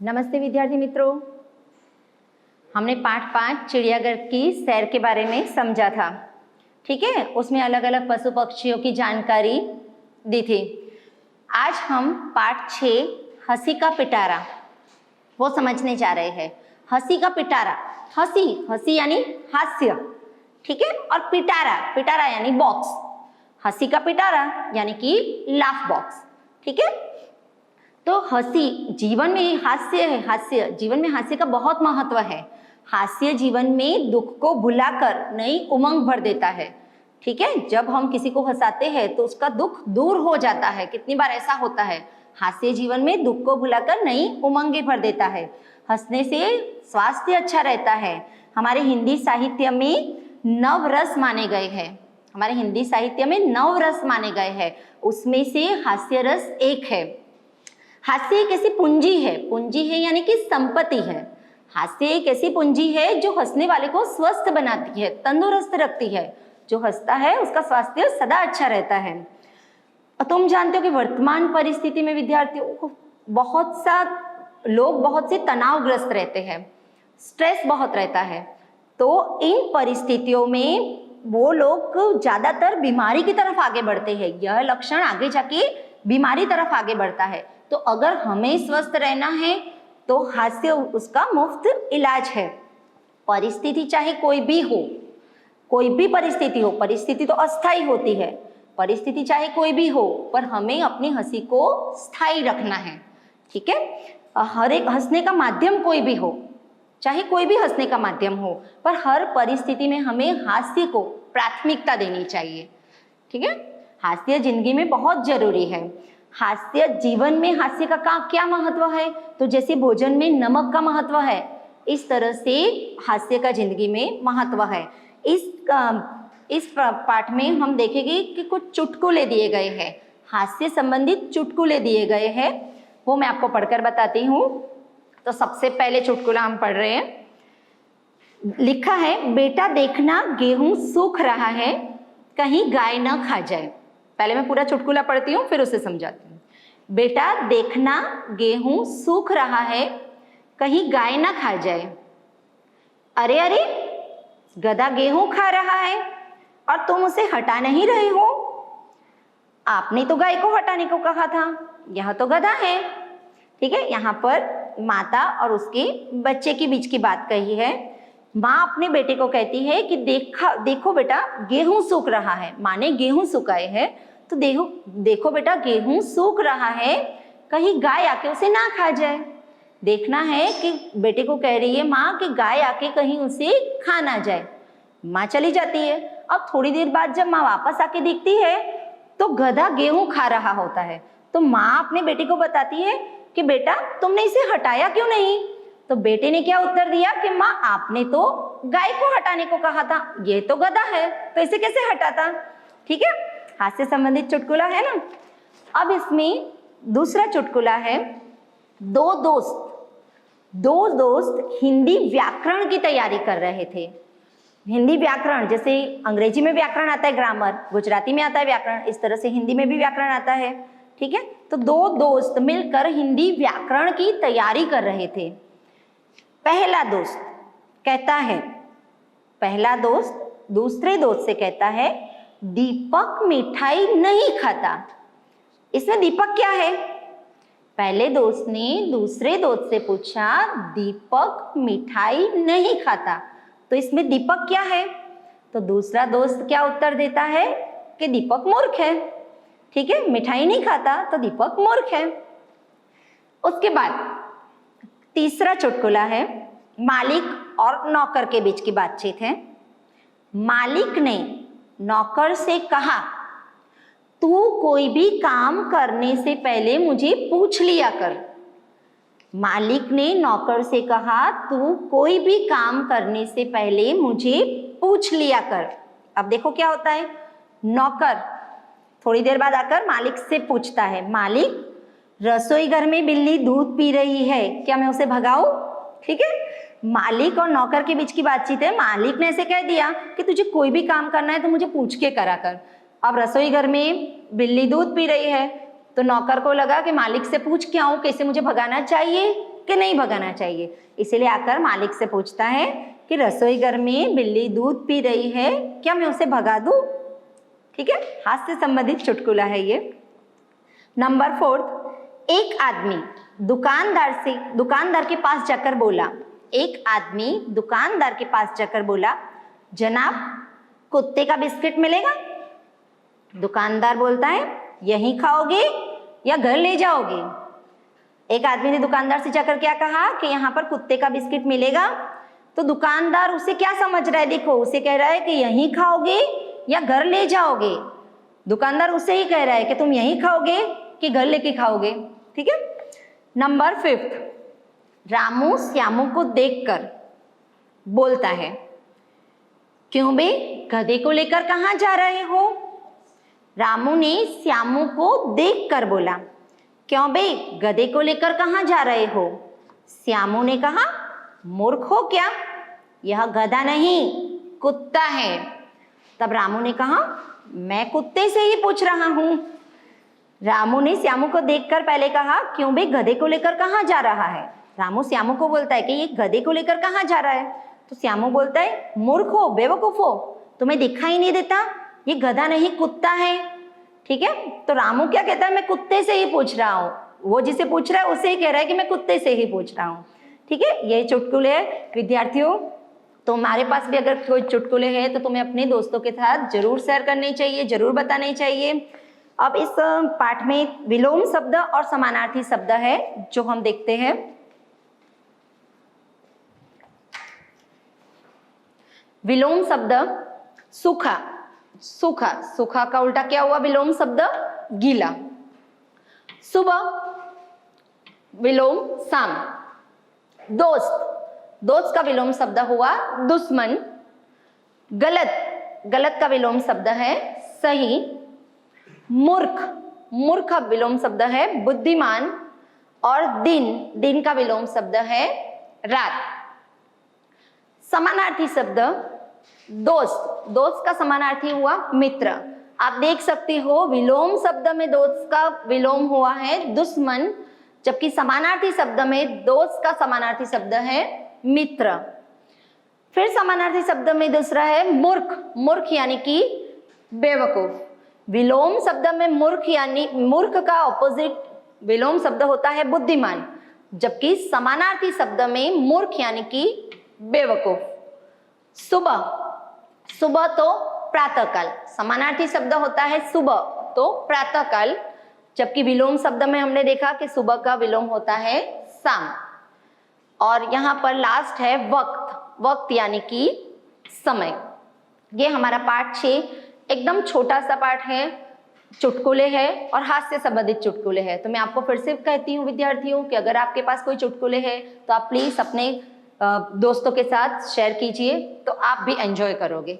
नमस्ते विद्यार्थी मित्रों, हमने पाठ 5 चिड़ियाघर की सैर के बारे में समझा था। ठीक है, उसमें अलग अलग पशु पक्षियों की जानकारी दी थी। आज हम पाठ 6 हंसी का पिटारा वो समझने जा रहे हैं। हंसी का पिटारा, हंसी हंसी यानी हास्य, ठीक है, और पिटारा पिटारा यानी बॉक्स। हंसी का पिटारा यानी कि लाफ बॉक्स। ठीक है, तो हंसी जीवन में हास्य है। हास्य जीवन में हास्य का बहुत महत्व है। हास्य जीवन में दुख को भुलाकर नई उमंग भर देता है। ठीक है, जब हम किसी को हंसाते हैं तो उसका दुख दूर हो जाता है। कितनी बार ऐसा होता है, हास्य जीवन में दुख को भुलाकर नई उमंगें भर देता है। हंसने से स्वास्थ्य अच्छा रहता है। हमारे हिंदी साहित्य में नवरस माने गए हैं। हमारे हिंदी साहित्य में नवरस माने गए हैं, उसमें से हास्य रस एक है। हास्य एक ऐसी पूंजी है यानी कि संपत्ति है। हास्य एक ऐसी पूंजी है जो हंसने वाले को स्वस्थ बनाती है, तंदुरुस्त रखती है। जो हंसता है उसका स्वास्थ्य सदा अच्छा रहता है। और तुम जानते हो कि वर्तमान परिस्थिति में विद्यार्थियों को बहुत से तनावग्रस्त रहते हैं, स्ट्रेस बहुत रहता है। तो इन परिस्थितियों में वो लोग ज्यादातर बीमारी की तरफ आगे बढ़ते हैं। यह लक्षण आगे जाके बीमारी तरफ आगे बढ़ता है। तो अगर हमें स्वस्थ रहना है तो हास्य उसका मुफ्त इलाज है। परिस्थिति चाहे कोई भी हो, कोई भी परिस्थिति हो, परिस्थिति तो अस्थायी होती है। परिस्थिति चाहे कोई भी हो, पर हमें अपनी हंसी को स्थायी रखना है। ठीक है, हर एक हंसने का माध्यम कोई भी हो, चाहे कोई भी हंसने का माध्यम हो, पर हर परिस्थिति में हमें हास्य को प्राथमिकता देनी चाहिए। ठीक है, हास्य जिंदगी में बहुत जरूरी है। हास्य जीवन में हास्य का क्या महत्व है, तो जैसे भोजन में नमक का महत्व है, इस तरह से हास्य का जिंदगी में महत्व है। इस पाठ में हम देखेंगे कि कुछ चुटकुले दिए गए हैं, हास्य संबंधित चुटकुले दिए गए हैं, वो मैं आपको पढ़कर बताती हूँ। तो सबसे पहले चुटकुला हम पढ़ रहे हैं। लिखा है, बेटा देखना गेहूं सूख रहा है, कहीं गाय न खा जाए। पहले मैं पूरा चुटकुला पढ़ती हूँ, फिर उसे समझाती हूँ। बेटा देखना गेहूं सूख रहा है, कहीं गाय ना खा जाए। अरे अरे, गधा गेहूं खा रहा है और तुम उसे हटा नहीं रहे हो। आपने तो गाय को हटाने को कहा था, यह तो गधा है। ठीक है, यहाँ पर माता और उसके बच्चे के बीच की बात कही है। माँ अपने बेटे को कहती है कि देखो बेटा गेहूं सूख रहा है, माँ ने गेहूं सुखाए है, तो देखो बेटा गेहूं सूख रहा है, कहीं गाय आके उसे ना खा जाए। देखना है कि बेटे को कह रही है माँ कि गाय आके कहीं उसे खा ना जाए। माँ चली जाती है। अब थोड़ी देर बाद जब माँ वापस आके देखती है तो गधा गेहूं खा रहा होता है। तो माँ अपने बेटे को बताती है कि बेटा तुमने इसे हटाया क्यों नहीं। तो बेटे ने क्या उत्तर दिया कि माँ आपने तो गाय को हटाने को कहा था, ये तो गधा है, तो इसे कैसे हटाता। ठीक है, हास्य संबंधित चुटकुला है ना। अब इसमें दूसरा चुटकुला है, दो दोस्त हिंदी व्याकरण की तैयारी कर रहे थे। हिंदी व्याकरण, जैसे अंग्रेजी में व्याकरण आता है ग्रामर, गुजराती में आता है व्याकरण, इस तरह से हिंदी में भी व्याकरण आता है। ठीक है, तो दो दोस्त मिलकर हिंदी व्याकरण की तैयारी कर रहे थे। पहला दोस्त दूसरे दोस्त से कहता है, दीपक मिठाई नहीं खाता। इसमें दीपक क्या है? पहले दोस्त ने दूसरे दोस्त से पूछा, दीपक मिठाई नहीं खाता, तो इसमें दीपक क्या है? तो दूसरा दोस्त क्या उत्तर देता है कि दीपक मूर्ख है। ठीक है, मिठाई नहीं खाता तो दीपक मूर्ख है। उसके बाद तीसरा चुटकुला है, मालिक और नौकर के बीच की बातचीत है। मालिक ने नौकर से कहा, तू कोई भी काम करने से पहले मुझे पूछ लिया कर। मालिक ने नौकर से कहा, तू कोई भी काम करने से पहले मुझे पूछ लिया कर। अब देखो क्या होता है, नौकर थोड़ी देर बाद आकर मालिक से पूछता है, मालिक रसोई घर में बिल्ली दूध पी रही है, क्या मैं उसे भगाऊं? ठीक है, मालिक और नौकर के बीच की बातचीत है। मालिक ने ऐसे कह दिया कि तुझे कोई भी काम करना है तो मुझे पूछ के करा कर। अब रसोई घर में बिल्ली दूध पी रही है, तो नौकर को लगा कि मालिक से पूछ के आऊं कि इसे मुझे भगाना चाहिए कि कि नहीं भगाना चाहिए। इसीलिए आकर मालिक से पूछता है कि रसोई घर में बिल्ली दूध पी रही है, क्या मैं उसे भगा दूं? ठीक है, हास्य से संबंधित चुटकुला है ये। नंबर 4, एक आदमी दुकानदार के पास जाकर बोला, एक आदमी दुकानदार के पास जाकर बोला, जनाब कुत्ते का बिस्किट मिलेगा? दुकानदार बोलता है, यहीं खाओगे या घर ले जाओगे? एक आदमी ने दुकानदार से जाकर क्या कहा कि यहाँ पर कुत्ते का बिस्किट मिलेगा। तो दुकानदार उसे क्या समझ रहा है, देखो उसे कह रहा है कि यहीं खाओगे या घर ले जाओगे। दुकानदार उसे ही कह रहा है कि तुम यहीं खाओगे कि घर लेके खाओगे। ठीक है। नंबर 5, रामू श्यामू को देखकर बोलता है, क्यों बे गधे को लेकर कहाँ जा रहे हो? रामू ने श्यामू को देखकर बोला, क्यों बे गधे को लेकर कहाँ जा रहे हो? श्यामू ने कहा, मूर्ख हो क्या, यह गधा नहीं कुत्ता है। तब रामू ने कहा, मैं कुत्ते से ही पूछ रहा हूं। रामू ने श्यामू को देखकर पहले कहा, क्यों बे गधे को लेकर कहाँ जा रहा है? रामू श्यामू को बोलता है कि ये गधे को लेकर कहाँ जा रहा है? तो श्यामू बोलता है, मूर्ख हो, बेवकूफ हो, तुम्हें दिखाई नहीं देता, ये गधा नहीं कुत्ता है। ठीक है। तो रामू क्या कहता है, मैं कुत्ते से ही पूछ रहा हूँ। वो जिसे पूछ रहा है उसे ही कह रहा है कि मैं कुत्ते से ही पूछ रहा हूँ। ठीक है, ये चुटकुले है विद्यार्थियों। तो हमारे पास भी अगर कोई चुटकुले हैं तो तुम्हें अपने दोस्तों के साथ जरूर शेयर करने चाहिए, जरूर बताने चाहिए। अब इस पाठ में विलोम शब्द और समानार्थी शब्द है जो हम देखते हैं। विलोम शब्द सूखा, सूखा, सूखा का उल्टा क्या हुआ? विलोम शब्द गीला। सुबह, विलोम शाम। दोस्त, दोस्त का विलोम शब्द हुआ दुश्मन। गलत, गलत का विलोम शब्द है सही। मूर्ख, मूर्ख का विलोम शब्द है बुद्धिमान। और दिन, दिन का विलोम शब्द है रात। समानार्थी शब्द दोस्त, दोस्त का समानार्थी हुआ मित्र। आप देख सकते हो विलोम शब्द में दोस्त का विलोम हुआ है दुश्मन, जबकि समानार्थी शब्द में दोस्त का समानार्थी शब्द है मित्र। फिर समानार्थी शब्द में दूसरा है मूर्ख, मूर्ख यानी कि बेवकूफ। विलोम शब्द में मूर्ख यानी मूर्ख का ऑपोजिट विलोम शब्द होता है बुद्धिमान, जबकि समानार्थी शब्द में मूर्ख यानी कि बेवकूफ। सुबह, सुबह तो प्रातःकाल, समानार्थी शब्द होता है सुबह तो प्रातःकाल, जबकि विलोम शब्द में हमने देखा कि सुबह का विलोम होता है शाम। और यहाँ पर लास्ट है वक्त, वक्त यानी कि समय। ये हमारा पाठ 6 एकदम छोटा सा पाठ है, चुटकुले है और हास्य से संबंधित चुटकुले है। तो मैं आपको फिर से कहती हूँ विद्यार्थियों कि अगर आपके पास कोई चुटकुले है तो आप प्लीज अपने दोस्तों के साथ शेयर कीजिए, तो आप भी एंजॉय करोगे।